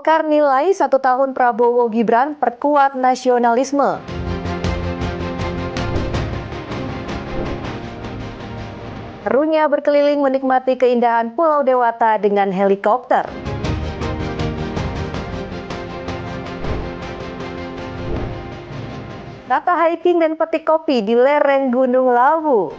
Golkar nilai 1 tahun Prabowo Gibran perkuat nasionalisme. Serunya berkeliling menikmati keindahan Pulau Dewata dengan helikopter. Wisata hiking dan petik kopi di lereng Gunung Lawu.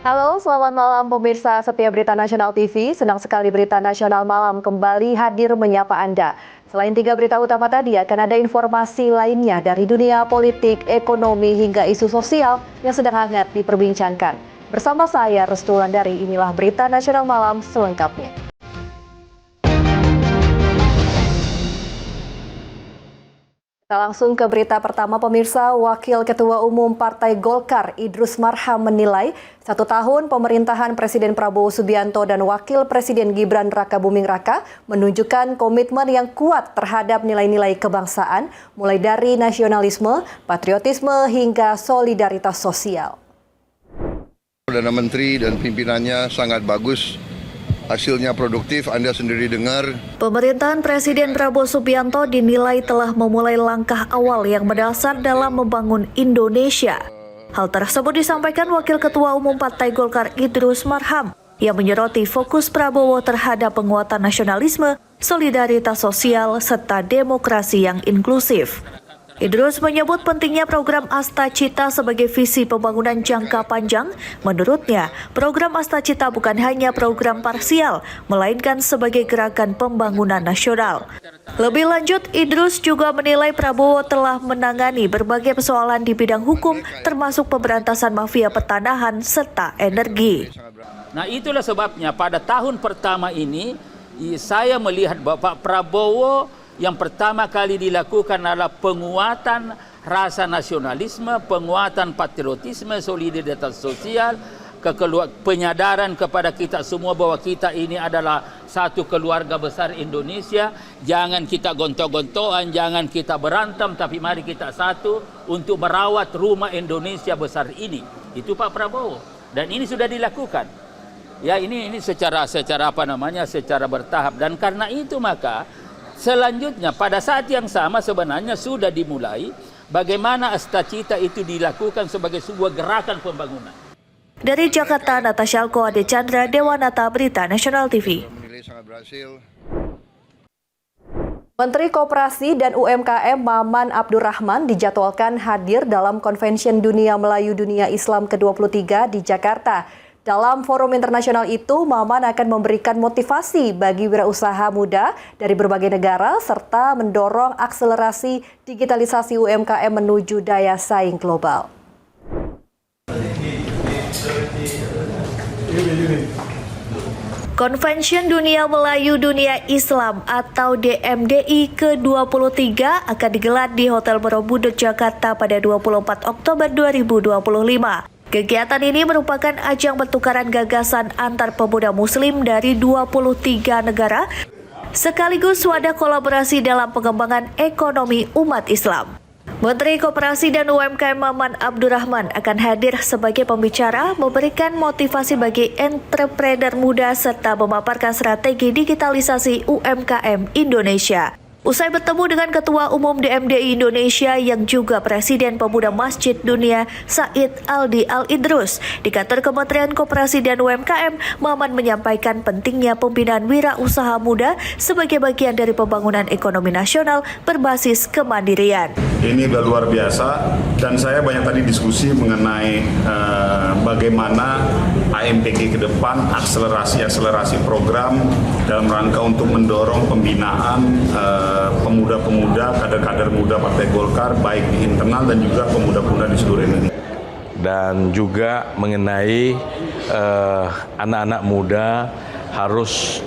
Halo, selamat malam pemirsa setia Berita Nasional TV. Senang sekali Berita Nasional Malam kembali hadir menyapa Anda. Selain 3 berita utama tadi, akan ada informasi lainnya dari dunia politik, ekonomi, hingga isu sosial yang sedang hangat diperbincangkan. Bersama saya, Restu Wulandari, inilah Berita Nasional Malam selengkapnya. Kita langsung ke berita pertama pemirsa. Wakil Ketua Umum Partai Golkar Idrus Marham menilai 1 tahun pemerintahan Presiden Prabowo Subianto dan Wakil Presiden Gibran Rakabuming Raka menunjukkan komitmen yang kuat terhadap nilai-nilai kebangsaan, mulai dari nasionalisme, patriotisme hingga solidaritas sosial. Perdana Menteri dan pimpinannya sangat bagus. Hasilnya produktif, Anda sendiri dengar. Pemerintahan Presiden Prabowo Subianto dinilai telah memulai langkah awal yang mendasar dalam membangun Indonesia. Hal tersebut disampaikan Wakil Ketua Umum Partai Golkar Idrus Marham yang menyoroti fokus Prabowo terhadap penguatan nasionalisme, solidaritas sosial, serta demokrasi yang inklusif. Idrus menyebut pentingnya program Asta Cita sebagai visi pembangunan jangka panjang. Menurutnya, program Asta Cita bukan hanya program parsial, melainkan sebagai gerakan pembangunan nasional. Lebih lanjut, Idrus juga menilai Prabowo telah menangani berbagai persoalan di bidang hukum, termasuk pemberantasan mafia pertanahan serta energi. Nah, itulah sebabnya pada tahun pertama ini, saya melihat Bapak Prabowo yang pertama kali dilakukan adalah penguatan rasa nasionalisme, penguatan patriotisme, solidaritas sosial, penyadaran kepada kita semua bahwa kita ini adalah satu keluarga besar Indonesia. Jangan kita gontok-gontokan, jangan kita berantem, tapi mari kita satu untuk merawat rumah Indonesia besar ini. Itu Pak Prabowo. Dan ini sudah dilakukan. Ya, ini secara secara bertahap, dan karena itu maka selanjutnya, pada saat yang sama sebenarnya sudah dimulai bagaimana Asta Cita itu dilakukan sebagai sebuah gerakan pembangunan. Dari Jakarta, Natasha Alko Ade Chandra, Dewanata, Berita Nasional TV. Menteri Koperasi dan UMKM Maman Abdurrahman dijadwalkan hadir dalam Convention Dunia Melayu Dunia Islam ke-23 di Jakarta. Dalam forum internasional itu, Maman akan memberikan motivasi bagi wirausaha muda dari berbagai negara serta mendorong akselerasi digitalisasi UMKM menuju daya saing global. Convention Dunia Melayu Dunia Islam atau DMDI ke-23 akan digelar di Hotel Borobudur, Jakarta pada 24 Oktober 2025. Kegiatan ini merupakan ajang pertukaran gagasan antar pemuda muslim dari 23 negara, sekaligus wadah kolaborasi dalam pengembangan ekonomi umat Islam. Menteri Koperasi dan UMKM Maman Abdurrahman akan hadir sebagai pembicara, memberikan motivasi bagi entrepreneur muda serta memaparkan strategi digitalisasi UMKM Indonesia. Usai bertemu dengan Ketua Umum DMDI Indonesia yang juga Presiden Pemuda Masjid Dunia Said Aldi Al-Idrus, di kantor Kementerian Koperasi dan UMKM, Maman menyampaikan pentingnya pembinaan wirausaha muda sebagai bagian dari pembangunan ekonomi nasional berbasis kemandirian. Ini udah luar biasa, dan saya banyak tadi diskusi mengenai bagaimana AMPG ke depan akselerasi program dalam rangka untuk mendorong pembinaan pemuda-pemuda, kader-kader muda Partai Golkar, baik di internal dan juga pemuda-pemuda di seluruh Indonesia. Dan juga mengenai anak-anak muda harus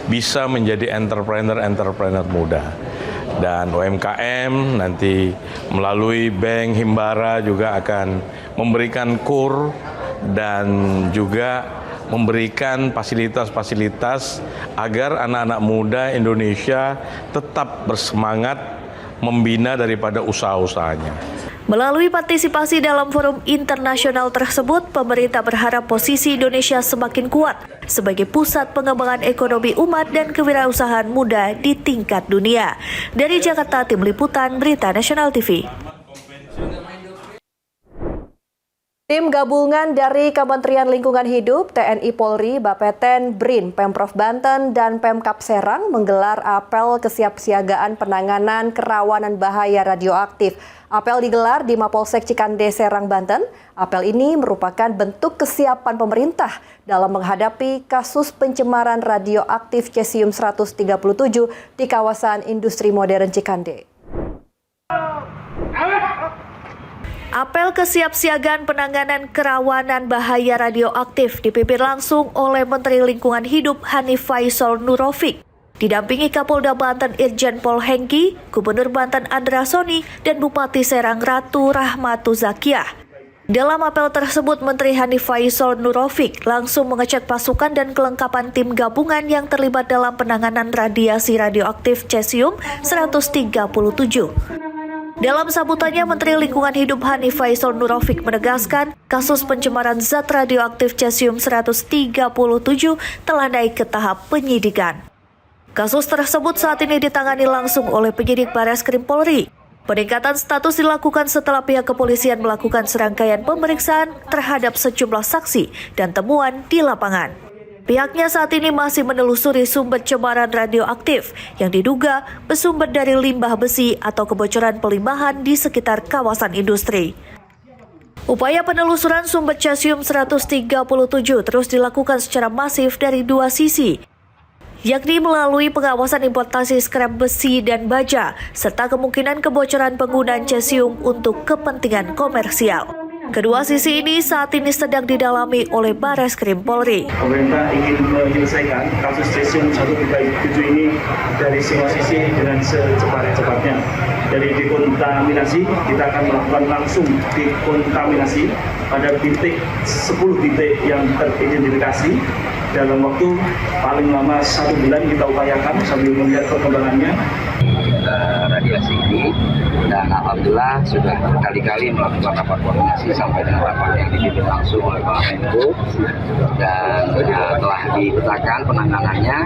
bisa menjadi entrepreneur muda. Dan UMKM nanti melalui Bank Himbara juga akan memberikan KUR dan juga memberikan fasilitas-fasilitas agar anak-anak muda Indonesia tetap bersemangat membina daripada usaha-usahanya. Melalui partisipasi dalam forum internasional tersebut, pemerintah berharap posisi Indonesia semakin kuat sebagai pusat pengembangan ekonomi umat dan kewirausahaan muda di tingkat dunia. Dari Jakarta, Tim Liputan Berita Nasional TV. Tim gabungan dari Kementerian Lingkungan Hidup, TNI Polri, Bapeten, BRIN, Pemprov Banten, dan Pemkab Serang menggelar apel kesiapsiagaan penanganan kerawanan bahaya radioaktif. Apel digelar di Mapolsek Cikande, Serang, Banten. Apel ini merupakan bentuk kesiapan pemerintah dalam menghadapi kasus pencemaran radioaktif cesium-137 di kawasan industri modern Cikande. Apel kesiapsiagaan penanganan kerawanan bahaya radioaktif dipimpin langsung oleh Menteri Lingkungan Hidup Hanif Faisal Nurofik, didampingi Kapolda Banten Irjen Pol Hengki, Gubernur Banten Andra Soni, dan Bupati Serang Ratu Rahmatu Zakiah. Dalam apel tersebut, Menteri Hanif Faisal Nurofik langsung mengecek pasukan dan kelengkapan tim gabungan yang terlibat dalam penanganan radiasi radioaktif cesium-137. Dalam sambutannya, Menteri Lingkungan Hidup Hanif Faisal Nurofik menegaskan kasus pencemaran zat radioaktif cesium-137 telah naik ke tahap penyidikan. Kasus tersebut saat ini ditangani langsung oleh penyidik Bareskrim Polri. Peningkatan status dilakukan setelah pihak kepolisian melakukan serangkaian pemeriksaan terhadap sejumlah saksi dan temuan di lapangan. Pihaknya saat ini masih menelusuri sumber cemaran radioaktif yang diduga bersumber dari limbah besi atau kebocoran pelimpahan di sekitar kawasan industri. Upaya penelusuran sumber cesium-137 terus dilakukan secara masif dari dua sisi, yakni melalui pengawasan importasi skrap besi dan baja, serta kemungkinan kebocoran penggunaan cesium untuk kepentingan komersial. Kedua sisi ini saat ini sedang didalami oleh Bareskrim Polri. Pemerintah ingin menyelesaikan kasus cesium-137 ini dari semua sisi dengan secepat-cepatnya. Dari dekontaminasi, kita akan melakukan langsung dekontaminasi pada 10 titik yang teridentifikasi. Dalam waktu paling lama 1 bulan kita upayakan sambil melihat perkembangannya. Radiasi ini, dan alhamdulillah sudah berkali-kali melakukan rapat koordinasi sampai dengan rapat yang dipimpin langsung oleh Pak Menko, dan telah dipetakan penanganannya,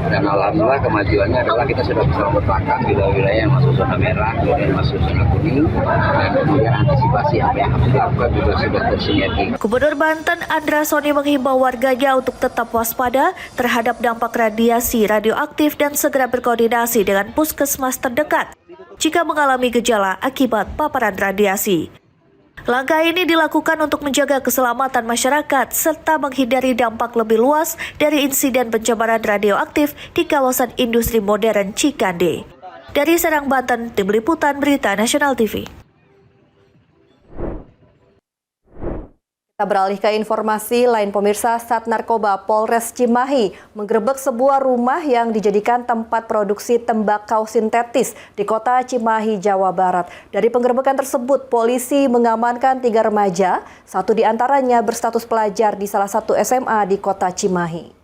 dan alhamdulillah kemajuannya adalah kita sudah bisa memetakan wilayah-wilayah yang masuk zona merah, kemudian masuk zona kuning, dan kemudian antisipasi apa yang harus dilakukan juga sudah tersinergi. Gubernur Banten Andra Soni menghimbau warganya untuk tetap waspada terhadap dampak radiasi radioaktif dan segera berkoordinasi dengan puskesmas terdekat jika mengalami gejala akibat paparan radiasi. Langkah ini dilakukan untuk menjaga keselamatan masyarakat serta menghindari dampak lebih luas dari insiden pencemaran radioaktif di kawasan industri modern Cikande. Dari Serang, Banten, Tim Liputan Berita Nasional TV. Kita beralih ke informasi lain, pemirsa. Sat Narkoba Polres Cimahi menggerebek sebuah rumah yang dijadikan tempat produksi tembakau sintetis di kota Cimahi, Jawa Barat. Dari penggerebekan tersebut, polisi mengamankan 3 remaja, 1 diantaranya berstatus pelajar di salah satu SMA di kota Cimahi.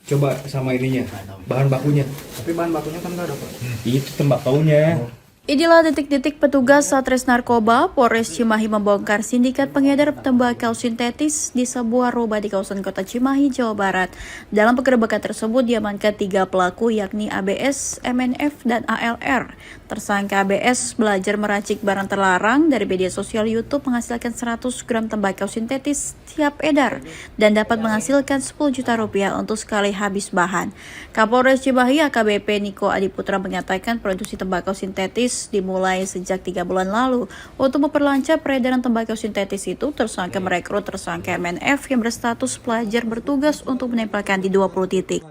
Coba sama ininya, bahan bakunya. Tapi bahan bakunya kan nggak ada, Pak. Itu tembakaunya. Inilah detik-detik petugas Satres Narkoba Polres Cimahi membongkar sindikat pengedar tembakau sintetis di sebuah rumah di kawasan kota Cimahi, Jawa Barat. Dalam penggerebekan tersebut diamankan 3 pelaku yakni ABS, MNF, dan ALR. Tersangka ABS belajar meracik barang terlarang dari media sosial YouTube menghasilkan 100 gram tembakau sintetis siap edar dan dapat menghasilkan 10 juta rupiah untuk sekali habis bahan. Kapolres Cimahi AKBP Niko Adiputra mengatakan produksi tembakau sintetis dimulai sejak 3 bulan lalu. Untuk memperlancar peredaran tembakau sintetis itu, tersangka merekrut tersangka MNF yang berstatus pelajar bertugas untuk menempelkan di 20 titik.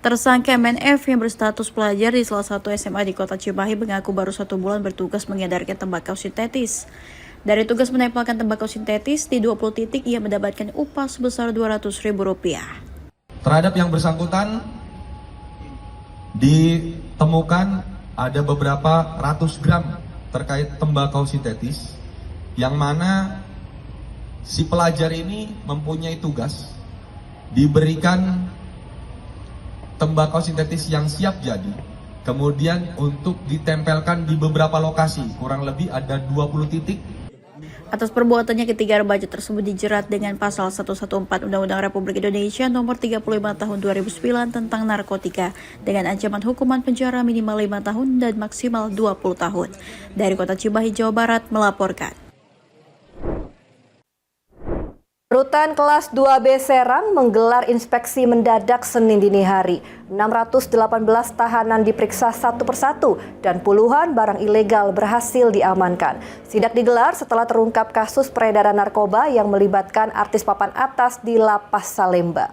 Tersangka MNF yang berstatus pelajar di salah satu SMA di kota Cimahi mengaku baru 1 bulan bertugas mengedarkan tembakau sintetis. Dari tugas menempelkan tembakau sintetis di 20 titik, ia mendapatkan upah sebesar Rp200.000. Terhadap yang bersangkutan ditemukan ada beberapa ratus gram terkait tembakau sintetis, yang mana si pelajar ini mempunyai tugas diberikan tembakau sintetis yang siap jadi kemudian untuk ditempelkan di beberapa lokasi, kurang lebih ada 20 titik. Atas perbuatannya, ketiga remaja tersebut dijerat dengan pasal 114 Undang-Undang Republik Indonesia nomor 35 tahun 2009 tentang narkotika dengan ancaman hukuman penjara minimal 5 tahun dan maksimal 20 tahun. Dari Kota Cimahi, Jawa Barat melaporkan. Rutan kelas 2B Serang menggelar inspeksi mendadak Senin dini hari. 618 tahanan diperiksa satu persatu dan puluhan barang ilegal berhasil diamankan. Sidak digelar setelah terungkap kasus peredaran narkoba yang melibatkan artis papan atas di Lapas Salemba.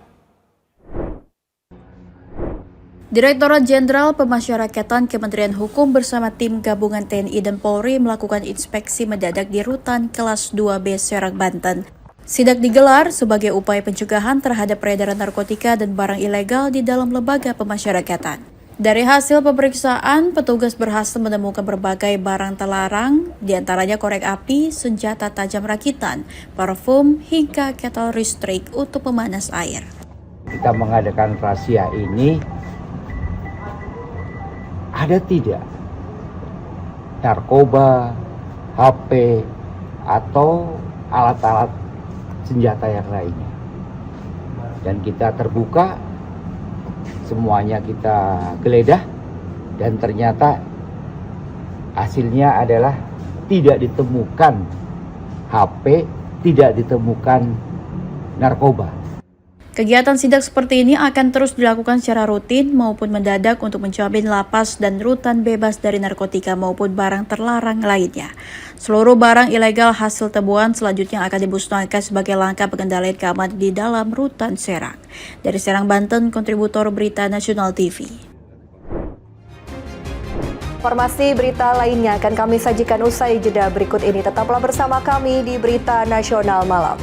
Direktorat Jenderal Pemasyarakatan Kementerian Hukum bersama tim gabungan TNI dan Polri melakukan inspeksi mendadak di Rutan kelas 2B Serang, Banten. Sidak digelar sebagai upaya pencegahan terhadap peredaran narkotika dan barang ilegal di dalam lembaga pemasyarakatan. Dari hasil pemeriksaan, petugas berhasil menemukan berbagai barang terlarang, diantaranya korek api, senjata tajam rakitan, parfum, hingga kettle listrik untuk pemanas air. Kita mengadakan razia ini, ada tidak narkoba, HP, atau alat-alat senjata yang lainnya, dan kita terbuka, semuanya kita geledah, dan ternyata hasilnya adalah tidak ditemukan HP, tidak ditemukan narkoba. Kegiatan sidak seperti ini akan terus dilakukan secara rutin maupun mendadak untuk menjamin lapas dan rutan bebas dari narkotika maupun barang terlarang lainnya. Seluruh barang ilegal hasil temuan selanjutnya akan dimusnahkan sebagai langkah pengendalian keamanan di dalam rutan Serang. Dari Serang, Banten, kontributor Berita Nasional TV. Informasi berita lainnya akan kami sajikan usai jeda berikut ini. Tetaplah bersama kami di Berita Nasional Malam.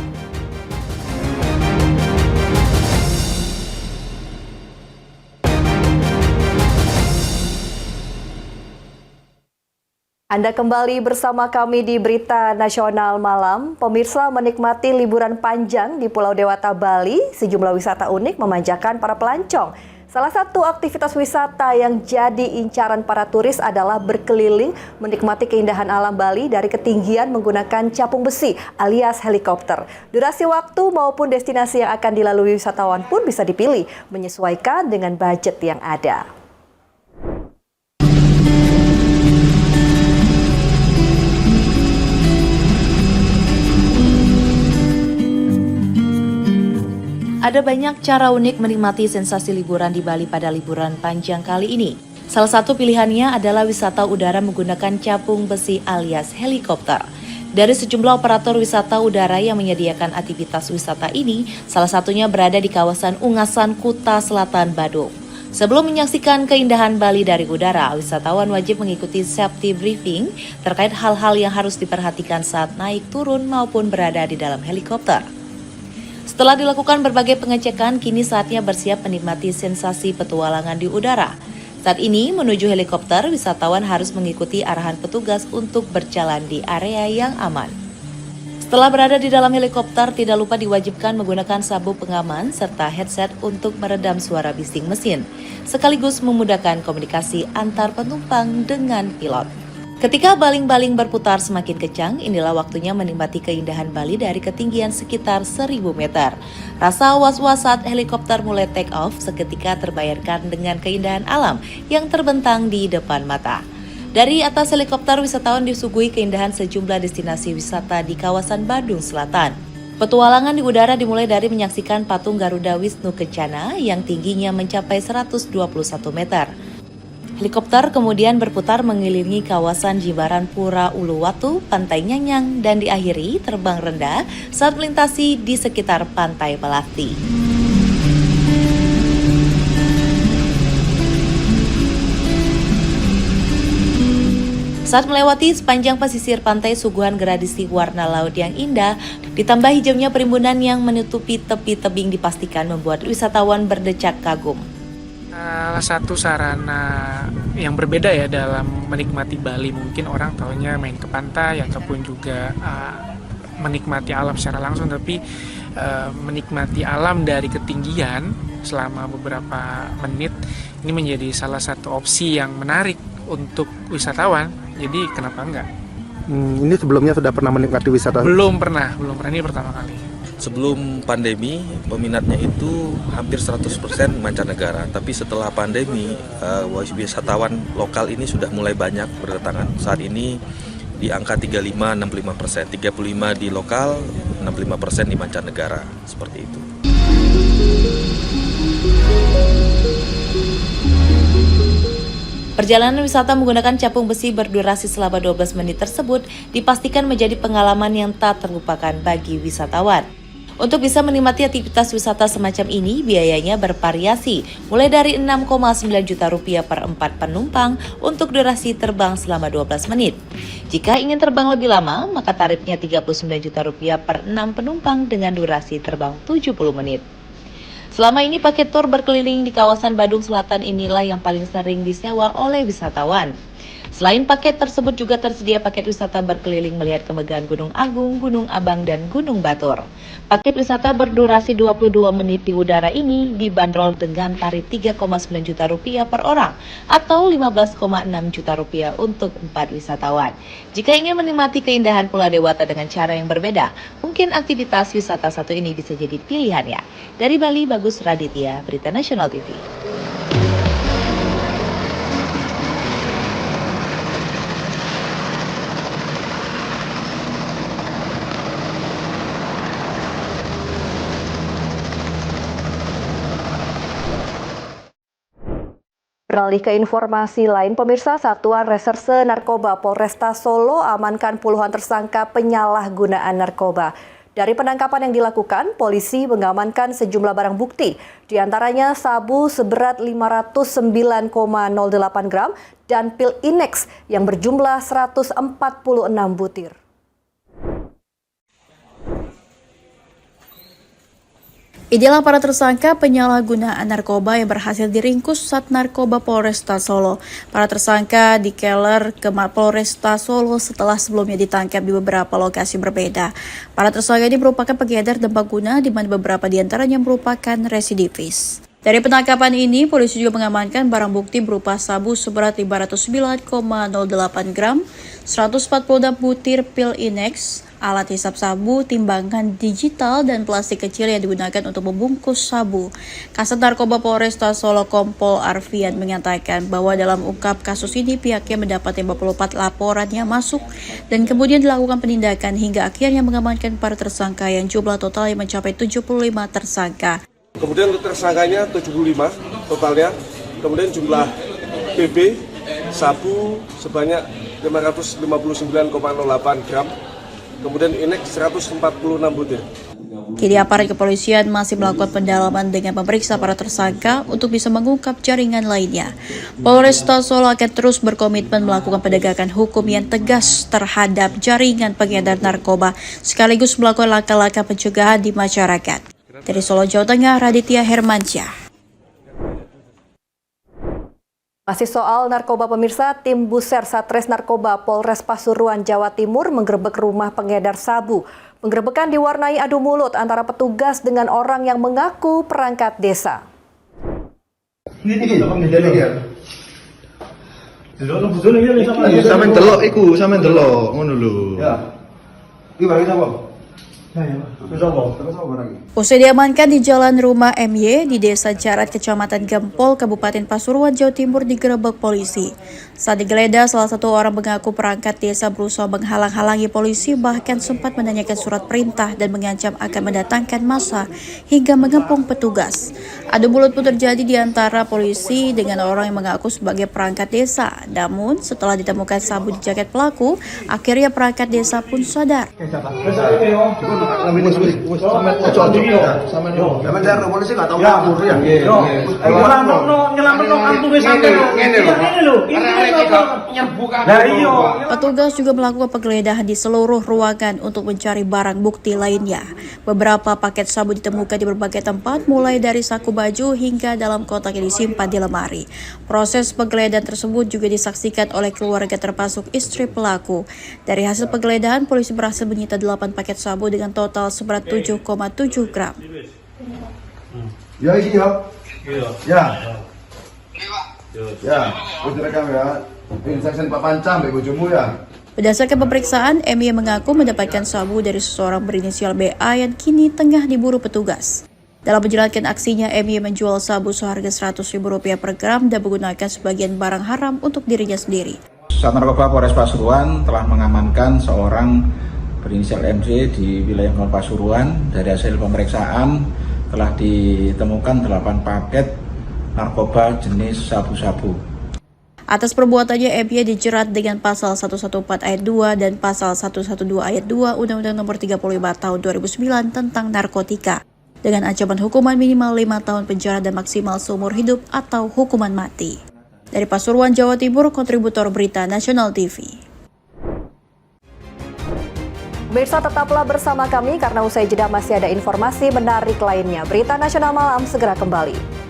Anda kembali bersama kami di Berita Nasional Malam. Pemirsa, menikmati liburan panjang di Pulau Dewata, Bali, sejumlah wisata unik memanjakan para pelancong. Salah satu aktivitas wisata yang jadi incaran para turis adalah berkeliling menikmati keindahan alam Bali dari ketinggian menggunakan capung besi alias helikopter. Durasi waktu maupun destinasi yang akan dilalui wisatawan pun bisa dipilih menyesuaikan dengan budget yang ada. Ada banyak cara unik menikmati sensasi liburan di Bali pada liburan panjang kali ini. Salah satu pilihannya adalah wisata udara menggunakan capung besi alias helikopter. Dari sejumlah operator wisata udara yang menyediakan aktivitas wisata ini, salah satunya berada di kawasan Ungasan, Kuta Selatan, Badung. Sebelum menyaksikan keindahan Bali dari udara, wisatawan wajib mengikuti safety briefing terkait hal-hal yang harus diperhatikan saat naik turun maupun berada di dalam helikopter. Setelah dilakukan berbagai pengecekan, kini saatnya bersiap menikmati sensasi petualangan di udara. Saat ini, menuju helikopter, wisatawan harus mengikuti arahan petugas untuk berjalan di area yang aman. Setelah berada di dalam helikopter, tidak lupa diwajibkan menggunakan sabuk pengaman serta headset untuk meredam suara bising mesin, sekaligus memudahkan komunikasi antar penumpang dengan pilot. Ketika baling-baling berputar semakin kencang, inilah waktunya menikmati keindahan Bali dari ketinggian sekitar 1000 meter. Rasa was-was saat helikopter mulai take off seketika terbayarkan dengan keindahan alam yang terbentang di depan mata. Dari atas helikopter, wisatawan disuguhi keindahan sejumlah destinasi wisata di kawasan Badung Selatan. Petualangan di udara dimulai dari menyaksikan patung Garuda Wisnu Kencana yang tingginya mencapai 121 meter. Helikopter kemudian berputar mengelilingi kawasan Jimbaran Pura Uluwatu, Pantai Nyanyang, dan diakhiri terbang rendah saat melintasi di sekitar Pantai Melati. Saat melewati sepanjang pesisir pantai, suguhan gradasi warna laut yang indah, ditambah hijaunya perimbunan yang menutupi tepi tebing dipastikan membuat wisatawan berdecak kagum. Salah satu sarana yang berbeda ya dalam menikmati Bali, mungkin orang taunya main ke pantai ataupun juga menikmati alam secara langsung, tapi menikmati alam dari ketinggian selama beberapa menit, ini menjadi salah satu opsi yang menarik untuk wisatawan. Jadi kenapa enggak? Ini sebelumnya sudah pernah menikmati wisata? Belum pernah, ini pertama kali. Sebelum pandemi, peminatnya itu hampir 100% mancanegara. Tapi setelah pandemi, wisatawan lokal ini sudah mulai banyak berdatangan. Saat ini di angka 35-65%. 35% di lokal, 65% di mancanegara. Seperti itu. Perjalanan wisata menggunakan capung besi berdurasi selama 12 menit tersebut dipastikan menjadi pengalaman yang tak terlupakan bagi wisatawan. Untuk bisa menikmati aktivitas wisata semacam ini, biayanya bervariasi, mulai dari Rp6,9 juta per 4 penumpang untuk durasi terbang selama 12 menit. Jika ingin terbang lebih lama, maka tarifnya Rp39 juta per 6 penumpang dengan durasi terbang 70 menit. Selama ini paket tur berkeliling di kawasan Badung Selatan inilah yang paling sering disewa oleh wisatawan. Selain paket tersebut juga tersedia paket wisata berkeliling melihat kemegahan Gunung Agung, Gunung Abang, dan Gunung Batur. Paket wisata berdurasi 22 menit di udara ini dibanderol dengan tarif Rp3,9 juta per orang atau Rp15,6 juta untuk 4 wisatawan. Jika ingin menikmati keindahan Pulau Dewata dengan cara yang berbeda, mungkin aktivitas wisata satu ini bisa jadi pilihannya. Dari Bali, Bagus Raditya, Berita Nasional TV. Beralih ke informasi lain, pemirsa, Satuan Reserse Narkoba Polresta Solo amankan puluhan tersangka penyalahgunaan narkoba. Dari penangkapan yang dilakukan, polisi mengamankan sejumlah barang bukti, diantaranya sabu seberat 509,08 gram dan pil Inex yang berjumlah 146 butir. Inilah para tersangka penyalahgunaan narkoba yang berhasil diringkus Sat Narkoba Polresta Solo. Para tersangka dikeler ke Polresta Solo setelah sebelumnya ditangkap di beberapa lokasi berbeda. Para tersangka ini merupakan pengedar tembakau di mana beberapa diantaranya merupakan residivis. Dari penangkapan ini, polisi juga mengamankan barang bukti berupa sabu seberat 509,08 gram, 146 butir pil Inex, alat hisap sabu, timbangan digital, dan plastik kecil yang digunakan untuk membungkus sabu. Kasat Narkoba Polresta Solo Kompol Arfian mengatakan bahwa dalam ungkap kasus ini pihaknya mendapat 54 laporan yang masuk dan kemudian dilakukan penindakan hingga akhirnya mengamankan para tersangka yang jumlah totalnya mencapai 75 tersangka. Kemudian untuk tersangkanya 75 totalnya, kemudian jumlah BB, sabu sebanyak 559,08 gram, kemudian Inex 146 butir. Kini aparat kepolisian masih melakukan pendalaman dengan memeriksa para tersangka untuk bisa mengungkap jaringan lainnya. Polresta Solo akan terus berkomitmen melakukan penegakan hukum yang tegas terhadap jaringan pengedar narkoba, sekaligus melakukan langkah-langkah pencegahan di masyarakat. Dari Solo, Jawa Tengah, Raditya Hermansyah. Masih soal narkoba, pemirsa, tim Buser Satres Narkoba Polres Pasuruan, Jawa Timur menggerebek rumah pengedar sabu. Penggerebekan diwarnai adu mulut antara petugas dengan orang yang mengaku perangkat desa. Sampeyan delok iku, sampeyan delok ngono lho. Ya. Iki barang sapa? Usai diamankan di Jalan Rumah MY di Desa Jarat, Kecamatan Gempol, Kabupaten Pasuruan, Jawa Timur digerebek polisi. Saat digeledah, salah satu orang mengaku perangkat desa berusaha menghalang-halangi polisi, bahkan sempat menanyakan surat perintah dan mengancam akan mendatangkan massa hingga mengepung petugas. Adu mulut pun terjadi di antara polisi dengan orang yang mengaku sebagai perangkat desa. Namun, setelah ditemukan sabu di jaket pelaku, akhirnya perangkat desa pun sadar. Petugas juga melakukan penggeledahan di seluruh ruangan untuk mencari barang bukti lainnya. Beberapa paket sabu ditemukan di berbagai tempat, mulai dari saku baju hingga dalam kotak yang disimpan di lemari. Proses penggeledahan tersebut juga disaksikan oleh keluarga termasuk istri pelaku. Dari hasil penggeledahan, polisi berhasil menyita 8 paket sabu dengan yang total seberat 7,7 gram. Ya, iya. Ya. Ya, udah rekam ya. Instruction Pak Pancam, bojomu ya. Berdasarkan pemeriksaan, MY mengaku mendapatkan sabu dari seseorang berinisial BA yang kini tengah diburu petugas. Dalam menjalankan aksinya, MY menjual sabu seharga Rp100.000 per gram dan menggunakan sebagian barang haram untuk dirinya sendiri. Satuan Narkoba Polres Pasuruan telah mengamankan seorang berinisial MC di wilayah Mall Pasuruan. Dari hasil pemeriksaan telah ditemukan 8 paket narkoba jenis sabu-sabu. Atas perbuatannya, MY dijerat dengan pasal 114 ayat 2 dan pasal 112 ayat 2 Undang-Undang Nomor 35 Tahun 2009 tentang narkotika dengan ancaman hukuman minimal 5 tahun penjara dan maksimal seumur hidup atau hukuman mati. Dari Pasuruan, Jawa Timur, kontributor Berita Nasional TV. Pemirsa, tetaplah bersama kami karena usai jeda masih ada informasi menarik lainnya. Berita Nasional Malam segera kembali.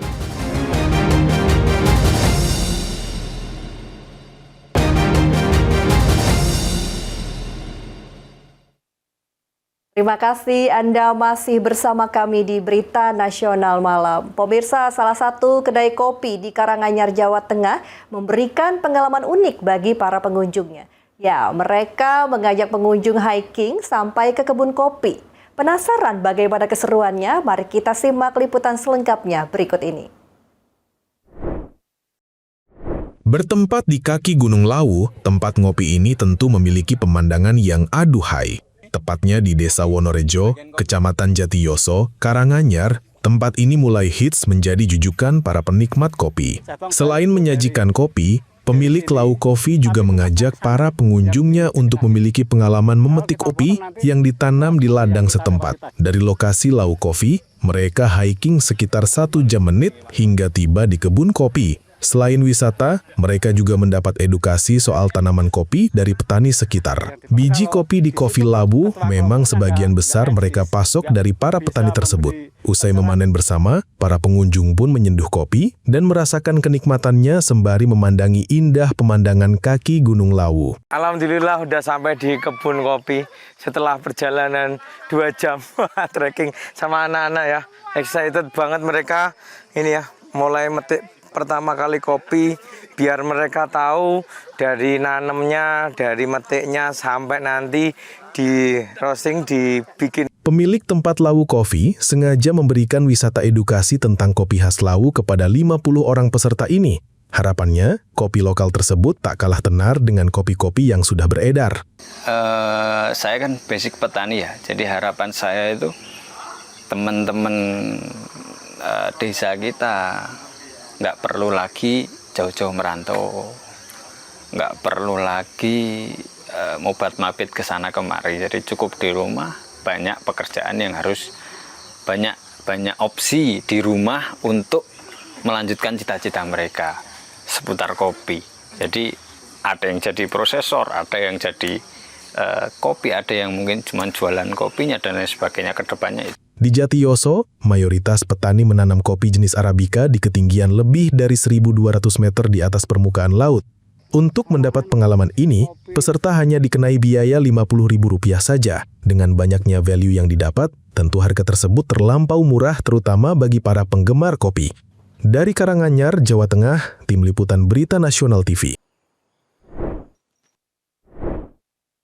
Terima kasih Anda masih bersama kami di Berita Nasional Malam. Pemirsa, salah satu kedai kopi di Karanganyar, Jawa Tengah memberikan pengalaman unik bagi para pengunjungnya. Ya, mereka mengajak pengunjung hiking sampai ke kebun kopi. Penasaran bagaimana keseruannya? Mari kita simak liputan selengkapnya berikut ini. Bertempat di kaki Gunung Lawu, tempat ngopi ini tentu memiliki pemandangan yang aduhai. Tepatnya di Desa Wonorejo, Kecamatan Jatiyoso, Karanganyar, tempat ini mulai hits menjadi jujukan para penikmat kopi. Selain menyajikan kopi, pemilik Lawu Coffee juga mengajak para pengunjungnya untuk memiliki pengalaman memetik kopi yang ditanam di ladang setempat. Dari lokasi Lawu Coffee, mereka hiking sekitar 1 jam menit hingga tiba di kebun kopi. Selain wisata, mereka juga mendapat edukasi soal tanaman kopi dari petani sekitar. Biji kopi di Coffee Labu memang sebagian besar mereka pasok dari para petani tersebut. Usai memanen bersama, para pengunjung pun menyeduh kopi dan merasakan kenikmatannya sembari memandangi indah pemandangan kaki Gunung Lawu. Alhamdulillah udah sampai di kebun kopi setelah perjalanan 2 jam trekking sama anak-anak ya. Excited banget mereka ini ya, mulai metik pertama kali kopi, biar mereka tahu dari nanemnya, dari metiknya sampai nanti di roasting, dibikin. Pemilik tempat Lawu Coffee sengaja memberikan wisata edukasi tentang kopi khas Lawu kepada 50 orang peserta ini. Harapannya, kopi lokal tersebut tak kalah tenar dengan kopi-kopi yang sudah beredar. Saya kan basic petani ya, jadi harapan saya itu teman-teman desa kita nggak perlu lagi jauh-jauh merantau, nggak perlu lagi mobat-mabit ke sana kemari. Jadi cukup di rumah, banyak pekerjaan yang harus banyak opsi di rumah untuk melanjutkan cita-cita mereka seputar kopi. Jadi ada yang jadi prosesor, ada yang jadi kopi, ada yang mungkin cuma jualan kopinya dan lain sebagainya ke depannya. Di Jatiyoso, mayoritas petani menanam kopi jenis Arabica di ketinggian lebih dari 1.200 meter di atas permukaan laut. Untuk mendapat pengalaman ini, peserta hanya dikenai biaya Rp50.000 saja. Dengan banyaknya value yang didapat, tentu harga tersebut terlampau murah terutama bagi para penggemar kopi. Dari Karanganyar, Jawa Tengah, Tim Liputan Berita Nasional TV.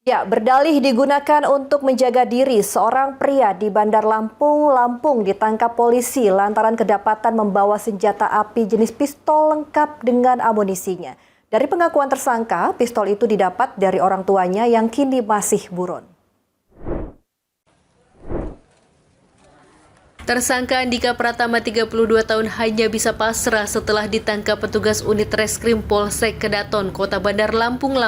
Ya, berdalih digunakan untuk menjaga diri, seorang pria di Bandar Lampung ditangkap polisi lantaran kedapatan membawa senjata api jenis pistol lengkap dengan amunisinya. Dari pengakuan tersangka, pistol itu didapat dari orang tuanya yang kini masih buron. Tersangka Andika Pratama 32 tahun hanya bisa pasrah setelah ditangkap petugas unit Reskrim Polsek Kedaton, Kota Bandar Lampung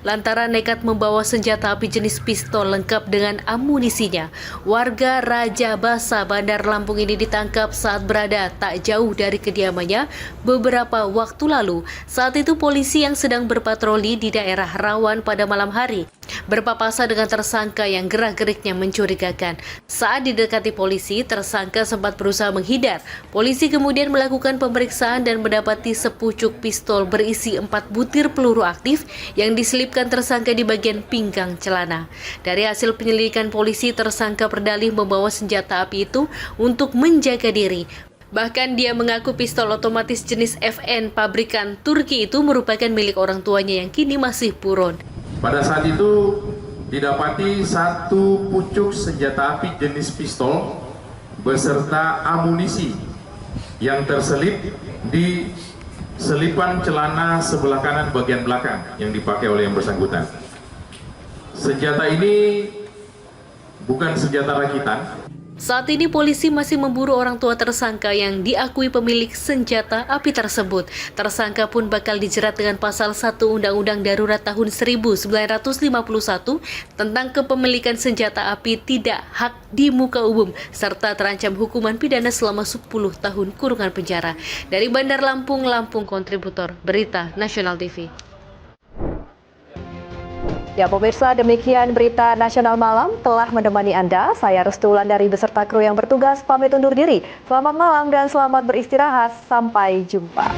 lantaran nekat membawa senjata api jenis pistol lengkap dengan amunisinya. Warga Raja Basa, Bandar Lampung ini ditangkap saat berada tak jauh dari kediamannya beberapa waktu lalu. Saat itu polisi yang sedang berpatroli di daerah rawan pada malam hari berpapasan dengan tersangka yang gerak-geriknya mencurigakan. Saat didekati polisi, tersangka sempat berusaha menghindar. Polisi kemudian melakukan pemeriksaan dan mendapati sepucuk pistol berisi 4 butir peluru aktif yang diselipkan tersangka di bagian pinggang celana. Dari hasil penyelidikan polisi, tersangka berdalih membawa senjata api itu untuk menjaga diri. Bahkan dia mengaku pistol otomatis jenis FN pabrikan Turki itu merupakan milik orang tuanya yang kini masih buron. Pada saat itu didapati 1 pucuk senjata api jenis pistol beserta amunisi yang terselip di selipan celana sebelah kanan bagian belakang yang dipakai oleh yang bersangkutan. Senjata ini bukan senjata rakitan. Saat ini polisi masih memburu orang tua tersangka yang diakui pemilik senjata api tersebut. Tersangka pun bakal dijerat dengan pasal 1 Undang-Undang Darurat tahun 1951 tentang kepemilikan senjata api tidak hak di muka umum serta terancam hukuman pidana selama 10 tahun kurungan penjara. Dari Bandar Lampung, kontributor Berita Nasional TV. Ya pemirsa, demikian Berita Nasional Malam telah menemani Anda. Saya Restu Wulandari beserta kru yang bertugas pamit undur diri. Selamat malam dan selamat beristirahat. Sampai jumpa.